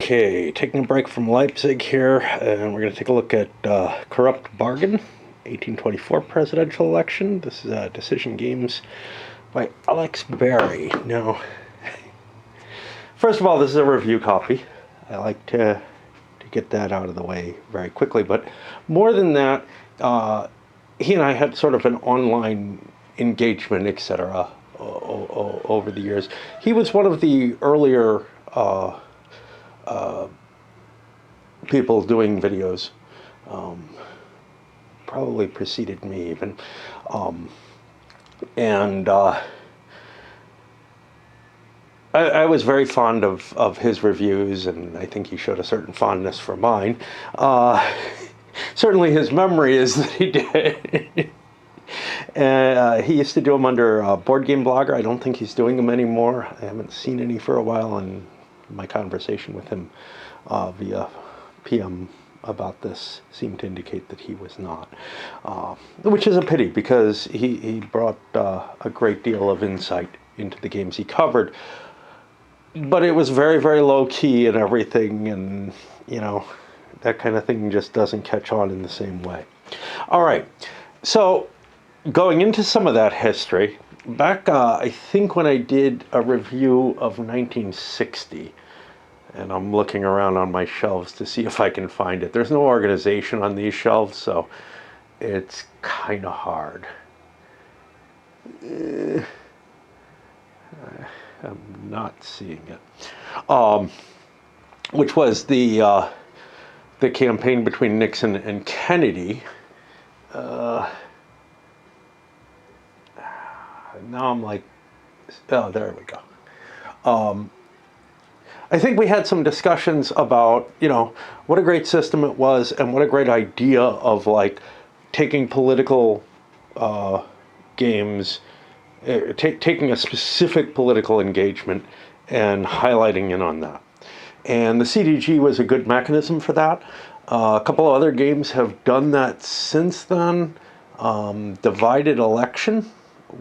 Okay, taking a break from Leipzig here, and we're going to take a look at Corrupt Bargain, 1824 presidential election. This is Decision Games by Alex Berry. Now, first of all, this is a review copy. I like to get that out of the way very quickly, but more than that, he and I had sort of an online engagement, etc., over the years. He was one of the earlier people doing videos, probably preceded me even, and I was very fond of his reviews, and I think he showed a certain fondness for mine. Certainly his memory is that he did. He used to do them under Board Game Blogger. I don't think he's doing them anymore. I haven't seen any for a while, and my conversation with him via PM about this seemed to indicate that he was not, which is a pity, because he brought a great deal of insight into the games he covered, but it was very, very low key and everything, and you know, that kind of thing just doesn't catch on in the same way. All right, so going into some of that history, back I think when I did a review of 1960, and I'm looking around on my shelves to see if I can find it. There's no organization on these shelves, so it's kind of hard. I'm not seeing it. Which was the campaign between Nixon and Kennedy. Now I'm like, oh, there we go. I think we had some discussions about, you know, what a great system it was, and what a great idea of like taking political games, taking a specific political engagement and highlighting in on that. And the CDG was a good mechanism for that. A couple of other games have done that since then. Divided Election,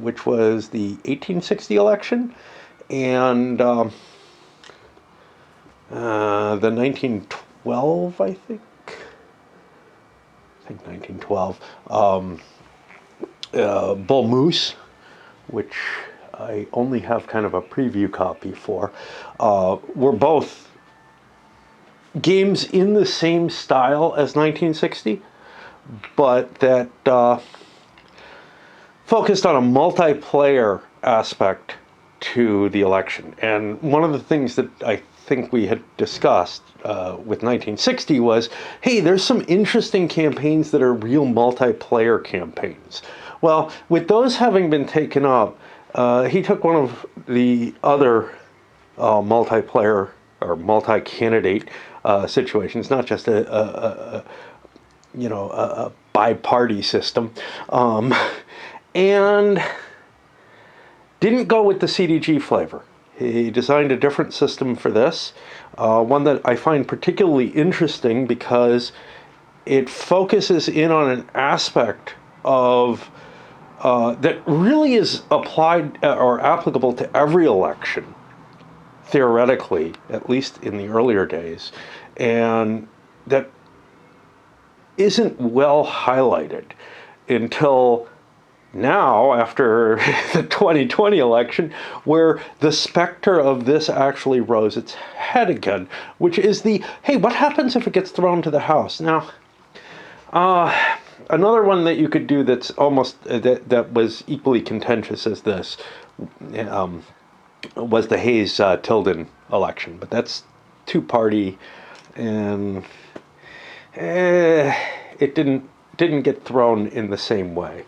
which was the 1860 election, and the 1912, I think 1912, Bull Moose, which I only have kind of a preview copy for, were both games in the same style as 1960, but that focused on a multiplayer aspect to the election. And one of the things that I think we had discussed with 1960 was, hey, there's some interesting campaigns that are real multiplayer campaigns. Well, with those having been taken up, he took one of the other multiplayer or multi-candidate situations, not just a bi-party system, and didn't go with the CDG flavor. He designed a different system for this, one that I find particularly interesting because it focuses in on an aspect of that really is applied or applicable to every election, theoretically, at least in the earlier days, and that isn't well highlighted until now, after the 2020 election, where the specter of this actually rose its head again, which is the, hey, what happens if it gets thrown to the House? Now, another one that you could do that's almost, that was equally contentious as this, was the Hayes-Tilden election, but that's two-party, and it didn't get thrown in the same way.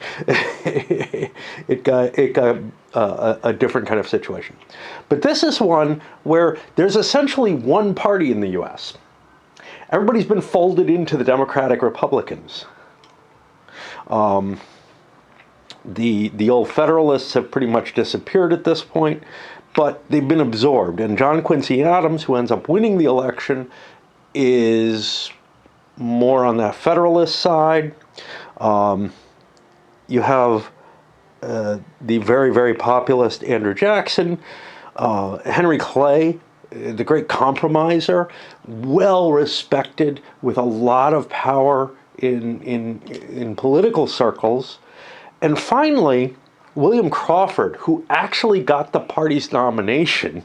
It got a different kind of situation. But this is one where there's essentially one party in the U.S. Everybody's been folded into the Democratic Republicans. The old Federalists have pretty much disappeared at this point, but they've been absorbed. And John Quincy Adams, who ends up winning the election, is more on that Federalist side. You have the very, very populist Andrew Jackson. Henry Clay the great compromiser, well respected, with a lot of power in political circles. And finally, William Crawford, who actually got the party's nomination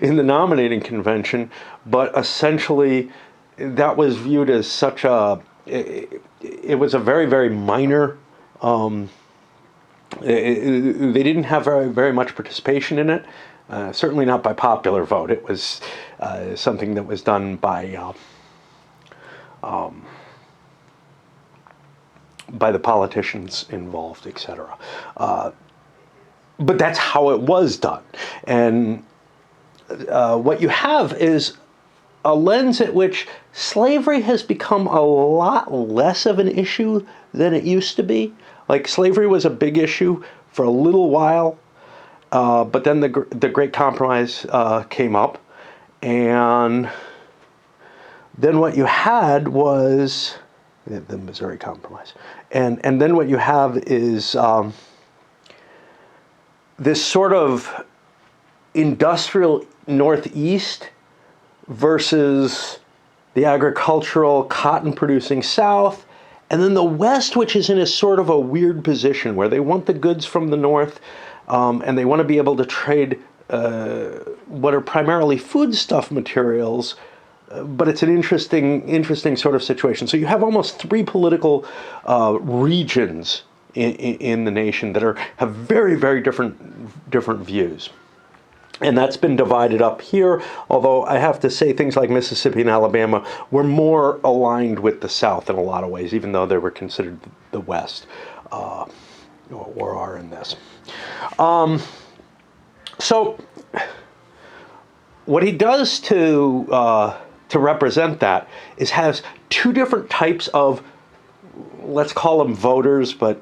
in the nominating convention, but essentially that was viewed as such it was a very, very minor, they didn't have very much participation in it, certainly not by popular vote. It was something that was done by the politicians involved, etc. But that's how it was done. And what you have is a lens at which slavery has become a lot less of an issue than it used to be. Like, slavery was a big issue for a little while, but then the Great Compromise came up, and then what you had was the Missouri Compromise, and then what you have is this sort of industrial Northeast versus the agricultural, cotton-producing South, and then the West, which is in a sort of a weird position where they want the goods from the North, and they want to be able to trade what are primarily foodstuff materials, but it's an interesting sort of situation. So you have almost three political regions in the nation that have very, very different views. And that's been divided up here, although I have to say things like Mississippi and Alabama were more aligned with the South in a lot of ways, even though they were considered the West, or are in this. So what he does to represent that is has two different types of, let's call them voters, but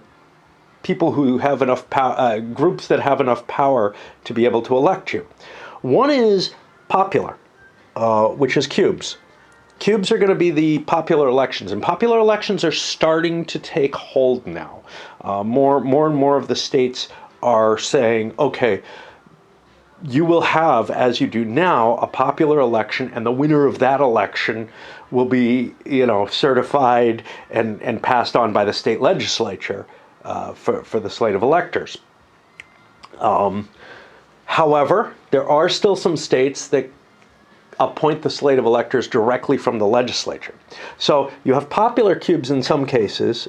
people who have enough power, groups that have enough power to be able to elect you. One is popular, which is cubes. Cubes are going to be the popular elections, and popular elections are starting to take hold now. More and more of the states are saying, okay, you will have, as you do now, a popular election, and the winner of that election will be, certified and passed on by the state legislature for the slate of electors. However, there are still some states that appoint the slate of electors directly from the legislature. So you have popular cubes in some cases,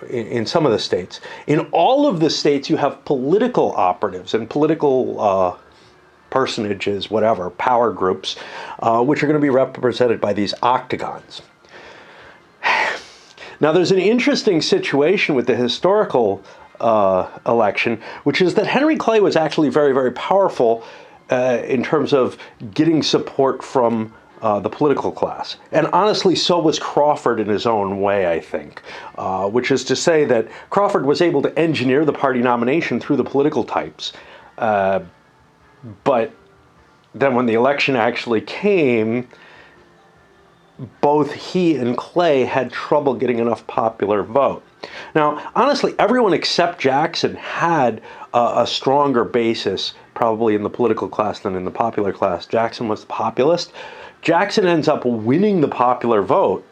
in some of the states. In all of the states, you have political operatives and political personages, whatever, power groups, which are going to be represented by these octagons. Now, there's an interesting situation with the historical election, which is that Henry Clay was actually very, very powerful in terms of getting support from the political class. And honestly, so was Crawford in his own way, I think, which is to say that Crawford was able to engineer the party nomination through the political types. But then when the election actually came, both he and Clay had trouble getting enough popular vote. Now, honestly, everyone except Jackson had a stronger basis probably in the political class than in the popular class. Jackson was the populist. Jackson ends up winning the popular vote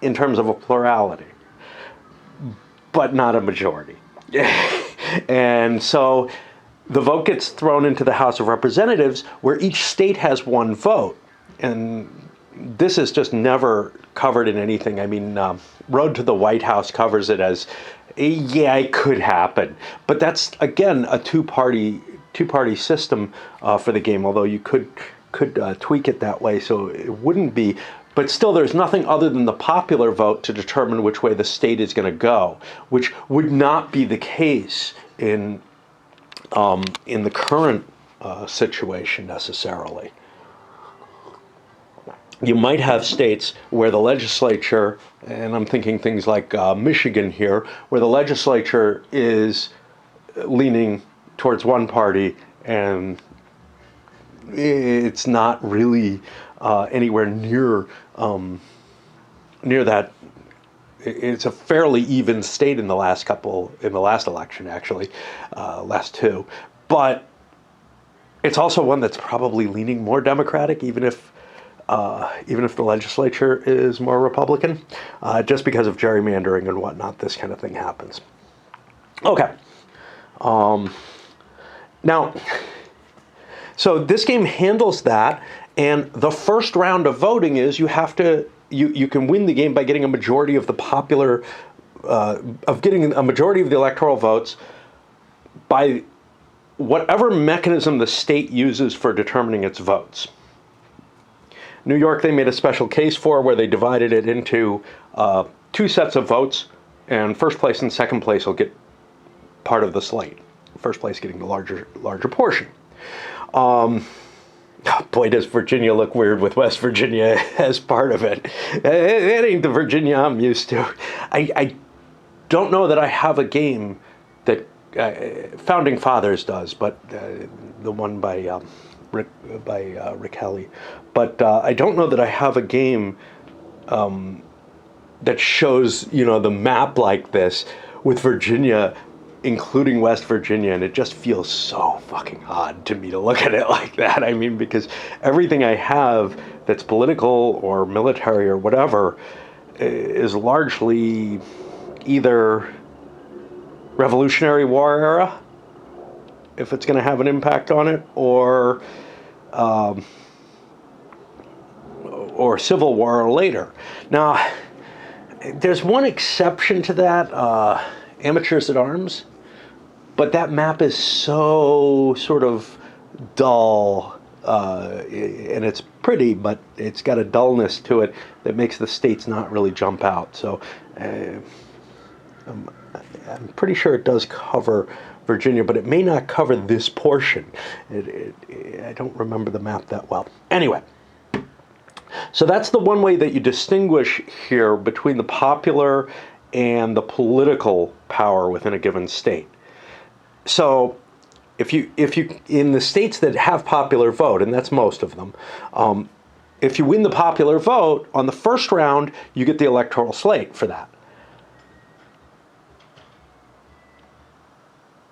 in terms of a plurality, but not a majority. And so the vote gets thrown into the House of Representatives, where each state has one vote. And this is just never covered in anything. I mean, Road to the White House covers it as, yeah, it could happen. But that's, again, a two-party system for the game, although you could tweak it that way so it wouldn't be. But still, there's nothing other than the popular vote to determine which way the state is going to go, which would not be the case in the current situation necessarily. You might have states where the legislature, and I'm thinking things like Michigan here, where the legislature is leaning towards one party and it's not really anywhere near that. It's a fairly even state in the last election, actually, last two. But It's also one that's probably leaning more Democratic, even if the legislature is more Republican, just because of gerrymandering and whatnot. This kind of thing happens. Okay. Now, so this game handles that, and the first round of voting is you can win the game by getting a majority of the getting a majority of the electoral votes by whatever mechanism the state uses for determining its votes. New York, they made a special case for where they divided it into 2 sets of votes, and first place and second place will get part of the slate. First place getting the larger portion. Boy, does Virginia look weird with West Virginia as part of it. It ain't the Virginia I'm used to. I don't know that I have a game that Founding Fathers does, but the one by Rick Helly. But I don't know that I have a game that shows, the map like this with Virginia, including West Virginia, and it just feels so fucking odd to me to look at it like that. I mean, because everything I have that's political or military or whatever is largely either Revolutionary War era, if it's going to have an impact on it, or Civil War or later. Now, there's one exception to that, Amateurs at Arms, but that map is so sort of dull, and it's pretty, but it's got a dullness to it that makes the states not really jump out. So I'm pretty sure it does cover Virginia, but it may not cover this portion. I don't remember the map that well. Anyway, so that's the one way that you distinguish here between the popular and the political power within a given state. So if you in the states that have popular vote, and that's most of them, if you win the popular vote on the first round, you get the electoral slate for that.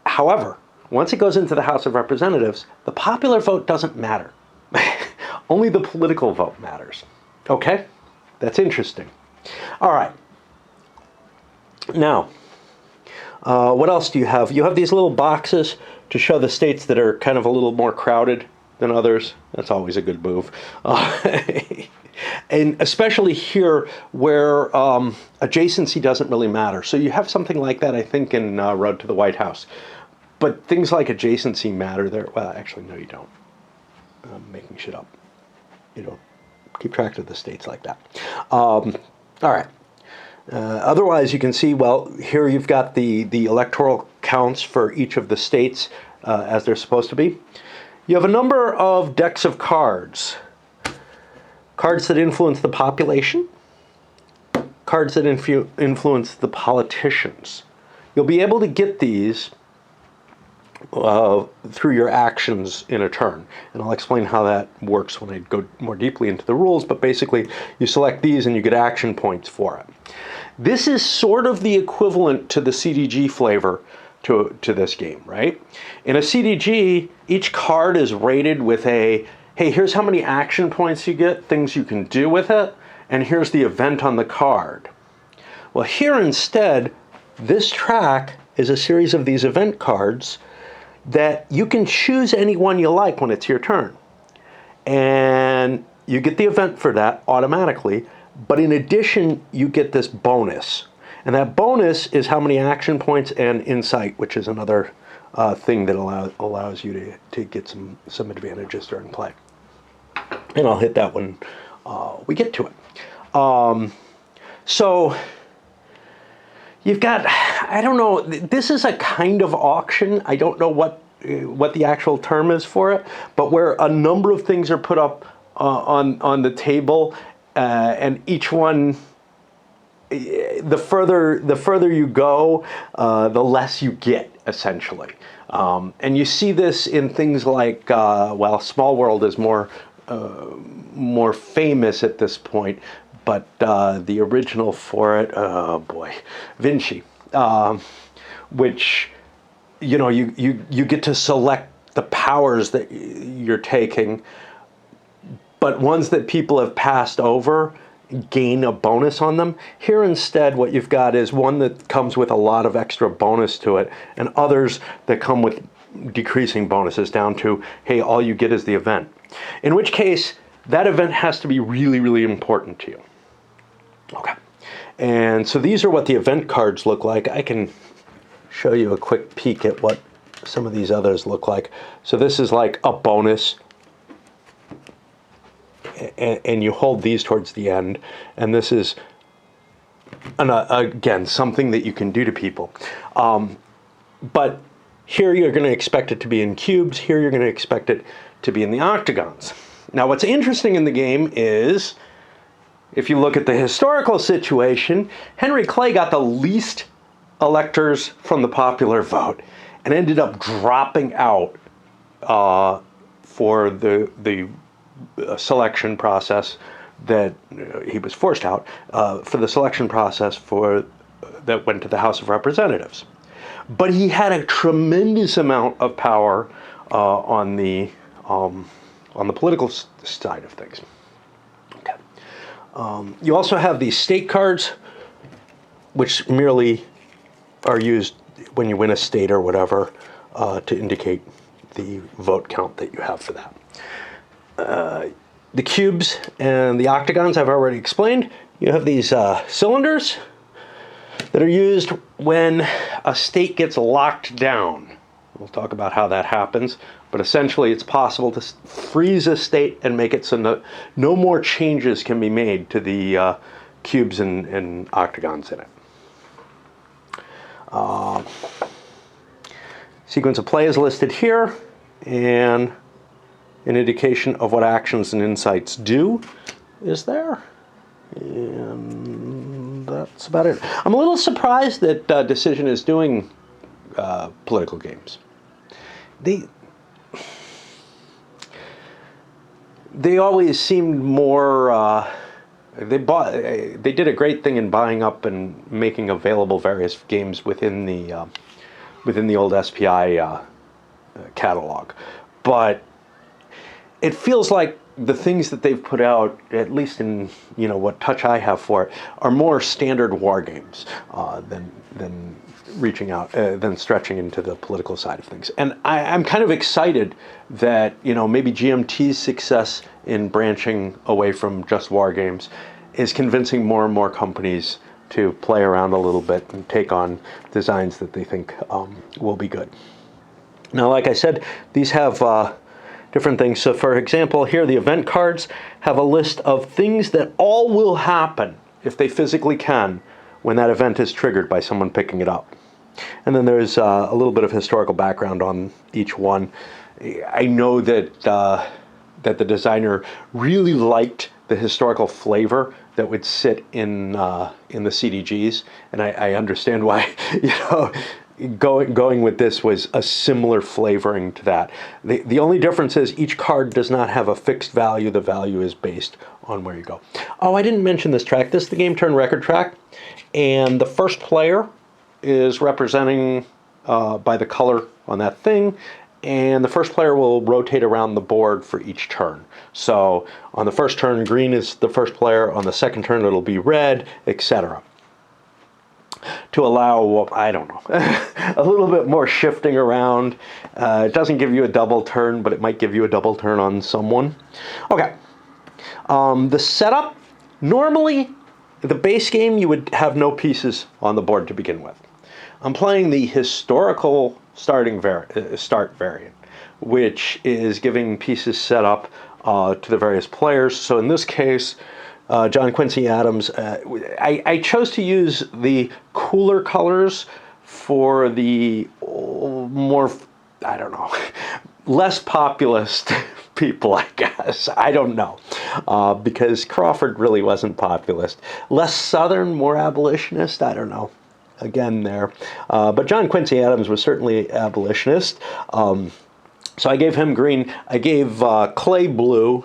However, once it goes into the House of Representatives, the popular vote doesn't matter. Only the political vote matters. Okay? That's interesting. All right. Now, what else do you have? You have these little boxes to show the states that are kind of a little more crowded than others. That's always a good move. And especially here where adjacency doesn't really matter. So you have something like that, I think, in Road to the White House. But things like adjacency matter there. Well, actually, no, you don't. I'm making shit up. You don't keep track of the states like that. All right. Otherwise, you can see, well, here you've got the electoral counts for each of the states as they're supposed to be. You have a number of decks of cards. Cards that influence the population. Cards that influence the politicians. You'll be able to get these through your actions in a turn. And I'll explain how that works when I go more deeply into the rules, but basically you select these and you get action points for it. This is sort of the equivalent to the CDG flavor to this game, right? In a CDG, each card is rated with a, hey, here's how many action points you get, things you can do with it, and here's the event on the card. Well, here instead, this track is a series of these event cards that you can choose any one you like when it's your turn. And you get the event for that automatically, but in addition, you get this bonus. And that bonus is how many action points and insight, which is another thing that allows you to get some advantages during play. And I'll hit that when we get to it. So you've got, I don't know, this is a kind of auction. I don't know what the actual term is for it, but where a number of things are put up on the table, and each one, the further you go, the less you get, essentially. And you see this in things like, well, Small World is more famous at this point, but the original for it, oh boy, Vinci, which, you know, you get to select the powers that you're taking, but ones that people have passed over gain a bonus on them. Here instead what you've got is one that comes with a lot of extra bonus to it, and others that come with decreasing bonuses down to, hey, all you get is the event. In which case, that event has to be really, really important to you. Okay. And so these are what the event cards look like. I can show you a quick peek at what some of these others look like. So this is like a bonus, and you hold these towards the end, and this is again something that you can do to people. But here you're going to expect it to be in cubes. Here you're going to expect it to be in the octagons. Now what's interesting in the game is, if you look at the historical situation, Henry Clay got the least electors from the popular vote and ended up dropping out for the selection process that he was forced out for the selection process that went to the House of Representatives. But he had a tremendous amount of power on the political side of things. Okay. You also have these state cards, which merely are used when you win a state or whatever to indicate the vote count that you have for that. The cubes and the octagons I've already explained. You have these cylinders that are used when a state gets locked down. We'll talk about how that happens, but essentially it's possible to freeze a state and make it so no more changes can be made to the cubes and octagons in it. Sequence of play is listed here, and an indication of what actions and insights do is there. And that's about it. I'm a little surprised that Decision is doing political games. They always seemed more. They did a great thing in buying up and making available various games within the old SPI catalog, but it feels like the things that they've put out, at least in what touch I have for it, are more standard war games than reaching out, than stretching into the political side of things. And I'm kind of excited that maybe GMT's success in branching away from just war games is convincing more and more companies to play around a little bit and take on designs that they think will be good. Now, like I said, these have different things. So for example, here the event cards have a list of things that all will happen if they physically can when that event is triggered by someone picking it up. And then there's a little bit of historical background on each one. I know that that the designer really liked the historical flavor that would sit in the CDGs, and I understand why going with this was a similar flavoring to that. The only difference is each card does not have a fixed value. The value is based on where you go. Oh, I didn't mention this track. This is the game turn record track, and the first player is representing by the color on that thing, and the first player will rotate around the board for each turn. So on the first turn, green is the first player. On the second turn, it'll be red, etc. To allow, I don't know, a little bit more shifting around. It doesn't give you a double turn, but it might give you a double turn on someone. Okay. The setup, normally, the base game, you would have no pieces on the board to begin with. I'm playing the historical start variant, which is giving pieces set up to the various players. So in this case, John Quincy Adams, I chose to use the cooler colors for the more, I don't know, less populist people, I guess. I don't know, because Crawford really wasn't populist. Less Southern, more abolitionist, I don't know. Again there. But John Quincy Adams was certainly abolitionist. So I gave him green. I gave Clay blue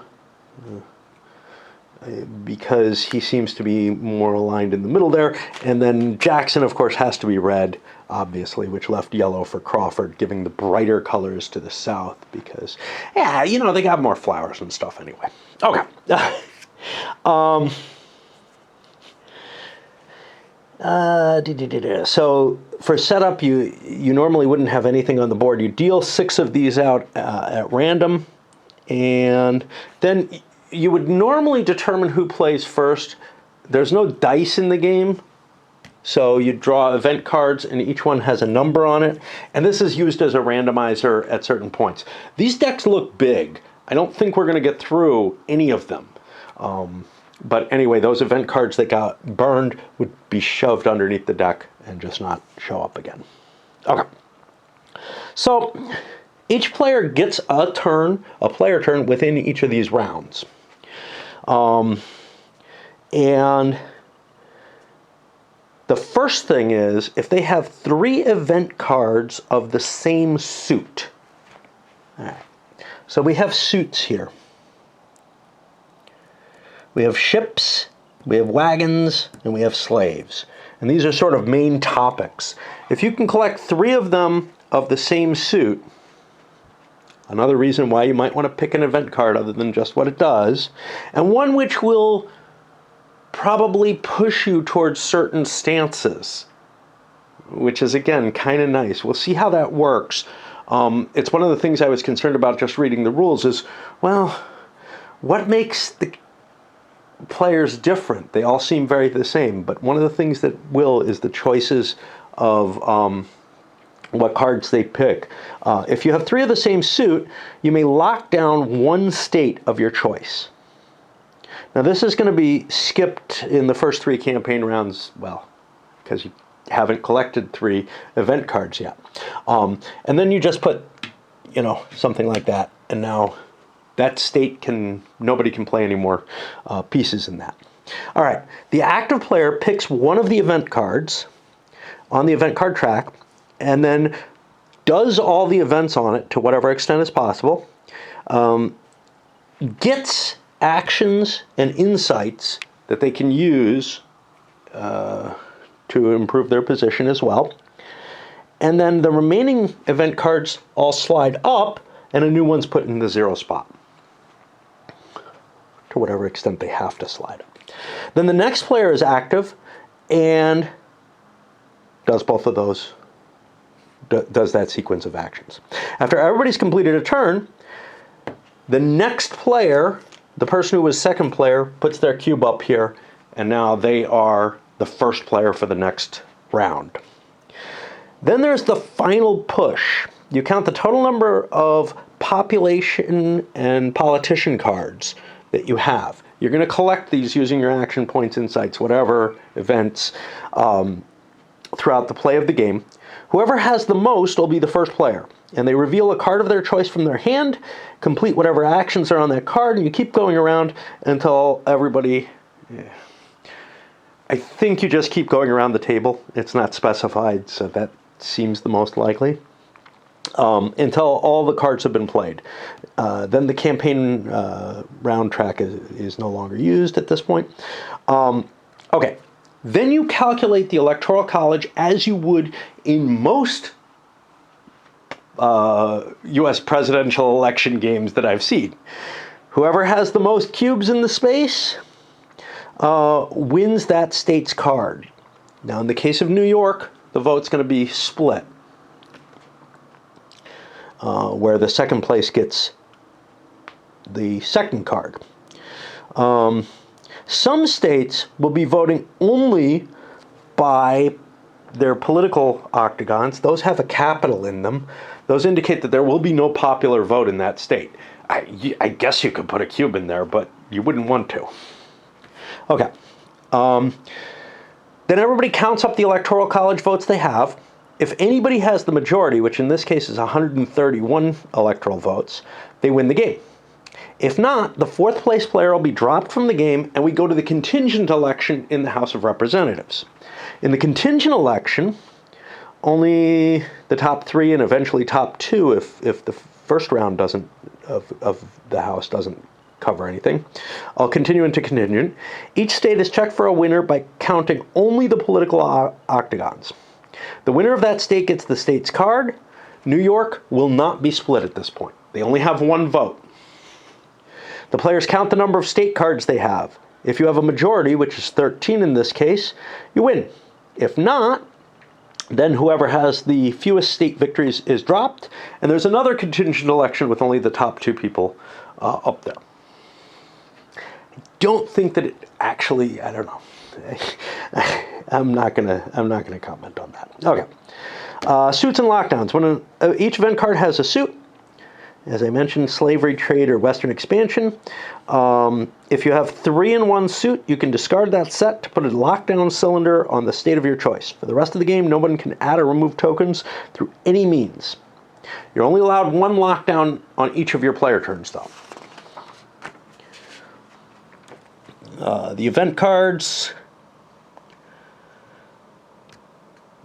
because he seems to be more aligned in the middle there. And then Jackson, of course, has to be red obviously, which left yellow for Crawford, giving the brighter colors to the south because, yeah, you know, they got more flowers and stuff anyway. Okay. So for setup, you normally wouldn't have anything on the board. You deal 6 of these out at random, and then you would normally determine who plays first. There's no dice in the game, so you draw event cards, and each one has a number on it, and this is used as a randomizer at certain points. These decks look big. I don't think we're going to get through any of them. But anyway, those event cards that got burned would be shoved underneath the deck and just not show up again. Okay. So each player gets a player turn within each of these rounds. And the first thing is if they have 3 event cards of the same suit. All right. So we have suits here. We have ships, we have wagons, and we have slaves. And these are sort of main topics. If you can collect 3 of them of the same suit, another reason why you might want to pick an event card other than just what it does, and one which will probably push you towards certain stances, which is, again, kind of nice. We'll see how that works. It's one of the things I was concerned about just reading the rules is, well, what makes the players different? They all seem very the same, but one of the things that will is the choices of what cards they pick. If you have 3 of the same suit, you may lock down 1 state of your choice. Now this is going to be skipped in the first 3 campaign rounds, well, because you haven't collected 3 event cards yet. And then you just put, you know, something like that, and now that state nobody can play any more pieces in that. All right, the active player picks one of the event cards on the event card track and then does all the events on it to whatever extent is possible, gets actions and insights that they can use to improve their position as well. And then the remaining event cards all slide up and a new one's put in the 0 spot, to whatever extent they have to slide up. Then the next player is active and does both of those, does that sequence of actions. After everybody's completed a turn, the next player, the person who was second player, puts their cube up here, and now they are the first player for the next round. Then there's the final push. You count the total number of population and politician cards that you have. You're going to collect these using your action points, insights, whatever events throughout the play of the game. Whoever has the most will be the first player, and they reveal a card of their choice from their hand, complete whatever actions are on that card, and you keep going around until everybody... I think you just keep going around the table. It's not specified, so that seems the most likely. Until all the cards have been played. Then the campaign round track is no longer used at this point. Okay, then you calculate the Electoral College as you would in most U.S. presidential election games that I've seen. Whoever has the most cubes in the space wins that state's card. Now, in the case of New York, the vote's going to be split, where the second place gets the second card. Some states will be voting only by their political octagons. Those have a capital in them. Those indicate that there will be no popular vote in that state. I guess you could put a cube in there, but you wouldn't want to. Okay. Then everybody counts up the Electoral College votes they have. If anybody has the majority, which in this case is 131 electoral votes, they win the game. If not, the fourth place player will be dropped from the game, and we go to the contingent election in the House of Representatives. In the contingent election, only the top 3 and eventually top 2, if the first round of the House doesn't cover anything. I'll continue into contingent. Each state is checked for a winner by counting only the political octagons. The winner of that state gets the state's card. New York will not be split at this point. They only have one vote. The players count the number of state cards they have. If you have a majority, which is 13 in this case, you win. If not, then whoever has the fewest state victories is dropped, and there's another contingent election with only the top 2 people up there. I don't think that it actually, I don't know. I'm not gonna comment on that. Okay. Suits and lockdowns. When each event card has a suit, as I mentioned, slavery, trade, or Western expansion. If you have 3 in one suit, you can discard that set to put a lockdown cylinder on the state of your choice. For the rest of the game, no one can add or remove tokens through any means. You're only allowed 1 lockdown on each of your player turns, though. The event cards.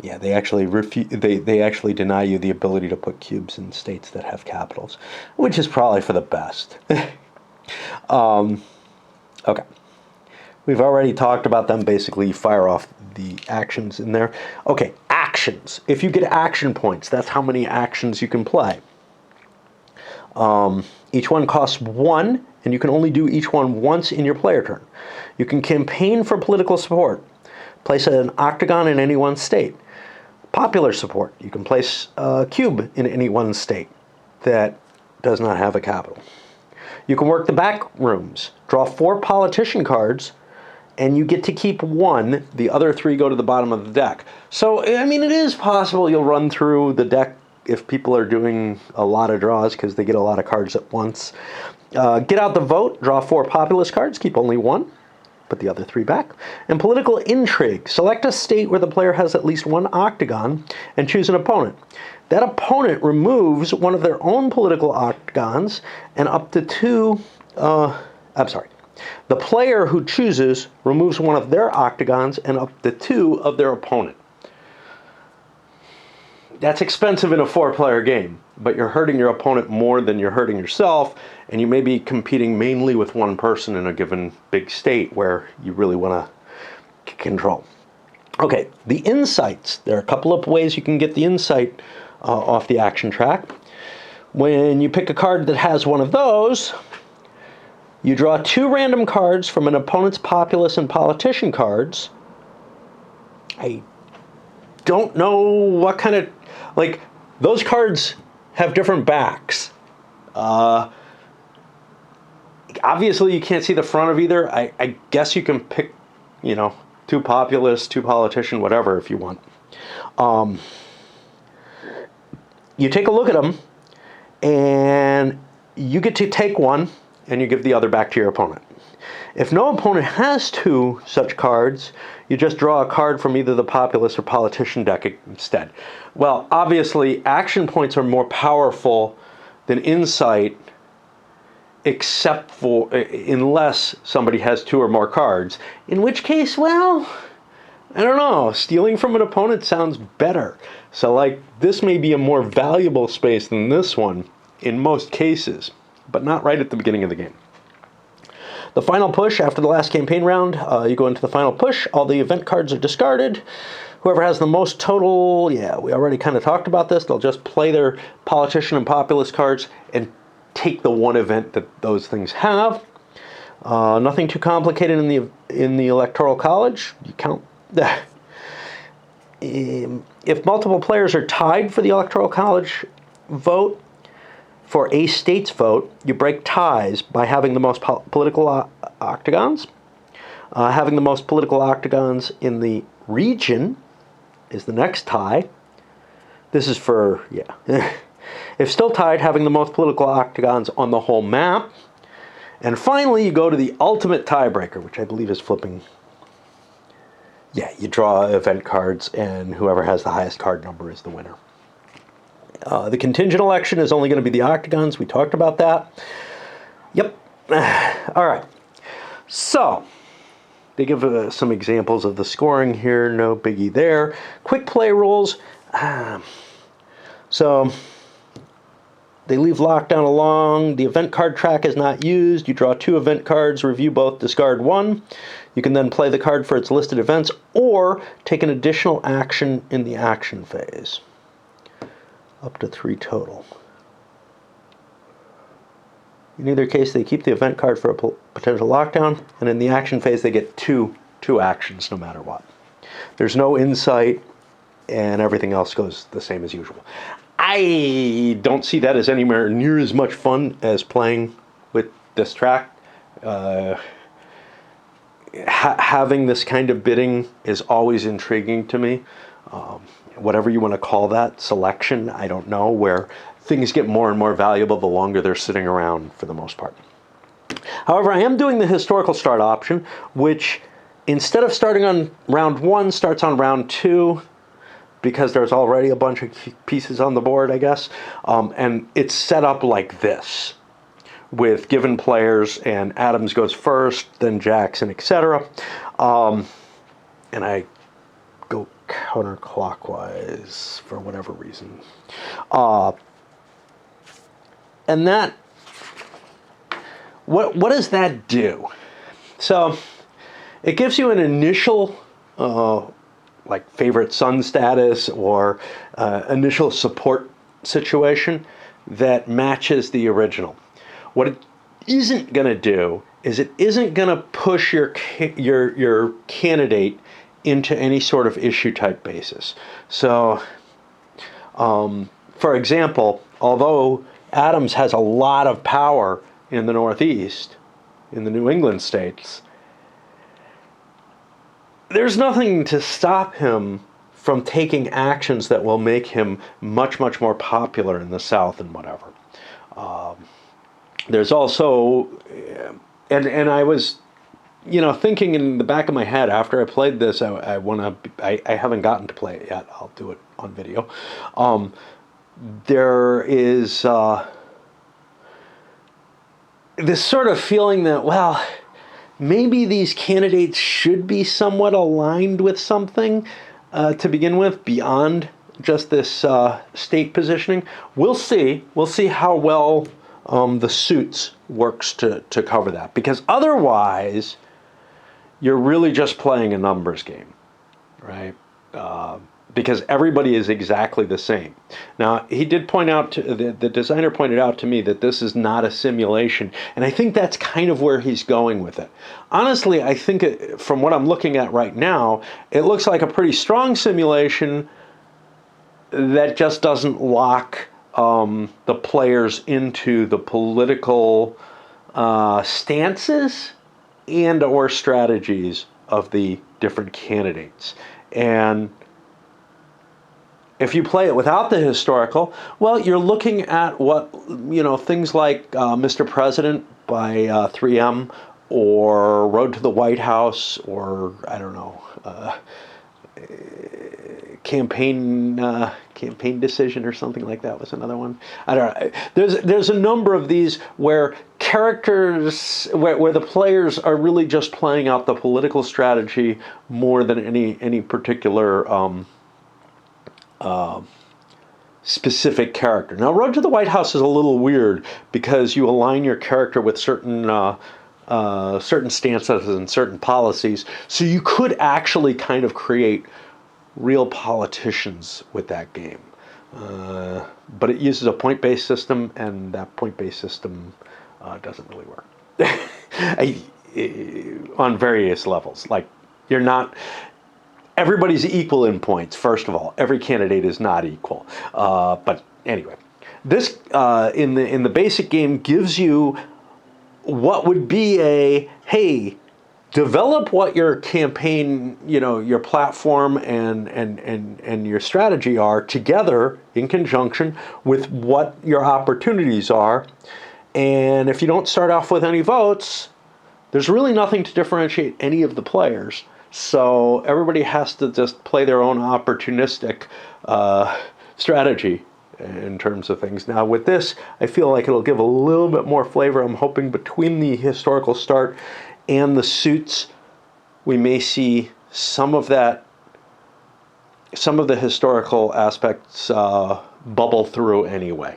Yeah, they actually they actually deny you the ability to put cubes in states that have capitals, which is probably for the best. Okay. We've already talked about them. Basically, you fire off the actions in there. Okay, actions. If you get action points, that's how many actions you can play. Each one costs 1, and you can only do each one once in your player turn. You can campaign for political support. Place an octagon in any one state. Popular support. You can place a cube in any one state that does not have a capital. You can work the back rooms. Draw 4 politician cards, and you get to keep 1. The other 3 go to the bottom of the deck. So, I mean, it is possible you'll run through the deck if people are doing a lot of draws because they get a lot of cards at once. Get out the vote. Draw 4 populist cards. Keep only 1. Put the other 3 back. And political intrigue. Select a state where the player has at least 1 octagon and choose an opponent. That opponent removes one of their own political octagons and up to 2... The player who chooses removes one of their octagons and up to 2 of their opponent. That's expensive in a 4-player game, but you're hurting your opponent more than you're hurting yourself, and you may be competing mainly with one person in a given big state where you really want to control. Okay, the insights. There are a couple of ways you can get the insight off the action track. When you pick a card that has one of those, you draw 2 random cards from an opponent's populace and politician cards. I don't know what kind of... Like, those cards have different backs. Obviously, you can't see the front of either. I guess you can pick, 2 populist, 2 politician, whatever, if you want. You take a look at them, and you get to take 1, and you give the other back to your opponent. If no opponent has 2 such cards, you just draw a card from either the populist or politician deck instead. Well, obviously, action points are more powerful than insight, except for unless somebody has 2 or more cards, in which case, well, I don't know, stealing from an opponent sounds better. So, like, this may be a more valuable space than this one in most cases, but not right at the beginning of the game. The final push, after the last campaign round, you go into the final push. All the event cards are discarded. Whoever has the most total, yeah, we already kind of talked about this. They'll just play their politician and populist cards and take the 1 event that those things have. Nothing too complicated in the Electoral College. You count. If multiple players are tied for the Electoral College vote, for a state's vote, you break ties by having the most political octagons. Having the most political octagons in the region is the next tie. This is for, yeah. If still tied, having the most political octagons on the whole map. And finally, you go to the ultimate tiebreaker, which I believe is flipping. Yeah, you draw event cards, and whoever has the highest card number is the winner. The contingent election is only going to be the octagons. We talked about that. Yep. All right. So, they give some examples of the scoring here. No biggie there. Quick play rules. So, They leave lockdown along. The event card track is not used. You draw 2 event cards, review both, discard 1. You can then play the card for its listed events or take an additional action in the action phase. Up to 3 total. In either case, they keep the event card for a potential lockdown, and in the action phase, they get two actions no matter what. There's no insight, and everything else goes the same as usual. I don't see that as anywhere near as much fun as playing with this track. Having this kind of bidding is always intriguing to me. Whatever you want to call that, selection, I don't know, where things get more and more valuable the longer they're sitting around for the most part. However, I am doing the historical start option, which instead of starting on round 1, starts on round 2, because there's already a bunch of pieces on the board, I guess. And it's set up like this, with given players, and Adams goes first, then Jackson, etc. And I go counterclockwise for whatever reason. And that, what does that do? So it gives you an initial like favorite son status or initial support situation that matches the original. What it isn't going to do is it isn't going to push your candidate into any sort of issue type basis. So, for example, although Adams has a lot of power in the Northeast, in the New England states, there's nothing to stop him from taking actions that will make him much, much more popular in the South and whatever. There's also, and I was, thinking in the back of my head after I played this, I haven't gotten to play it yet. I'll do it on video. There is this sort of feeling that, well, maybe these candidates should be somewhat aligned with something to begin with, beyond just this state positioning. We'll see. We'll see how well the suits works to cover that. Because otherwise, you're really just playing a numbers game, right? Because everybody is exactly the same. Now, he did point out, the designer pointed out to me that this is not a simulation, and I think that's kind of where he's going with it. Honestly, I think from what I'm looking at right now, it looks like a pretty strong simulation that just doesn't lock the players into the political stances and or strategies of the different candidates. And if you play it without the historical, well, you're looking at what, things like Mr. President by 3M, or Road to the White House, or, I don't know, campaign decision or something like that was another one. I don't know. There's a number of these where characters, where the players are really just playing out the political strategy more than any particular specific character. Now, Road to the White House is a little weird because you align your character with certain stances and certain policies, so you could actually kind of create real politicians with that game. But it uses a point-based system, and that point-based system doesn't really work on various levels. Like, you're not... Everybody's equal in points, first of all. Every candidate is not equal. But anyway, this, in the basic game, gives you what would be hey, develop what your campaign, your platform and your strategy are together in conjunction with what your opportunities are. And if you don't start off with any votes, there's really nothing to differentiate any of the players. So everybody has to just play their own opportunistic strategy in terms of things. Now with this, I feel like it'll give a little bit more flavor. I'm hoping between the historical start and the suits, we may see some of the historical aspects bubble through anyway.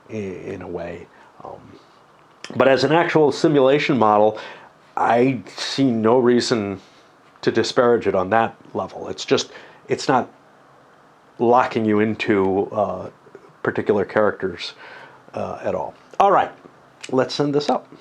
in a way. But as an actual simulation model, I see no reason to disparage it on that level. It's not locking you into particular characters at all. All right, let's send this up.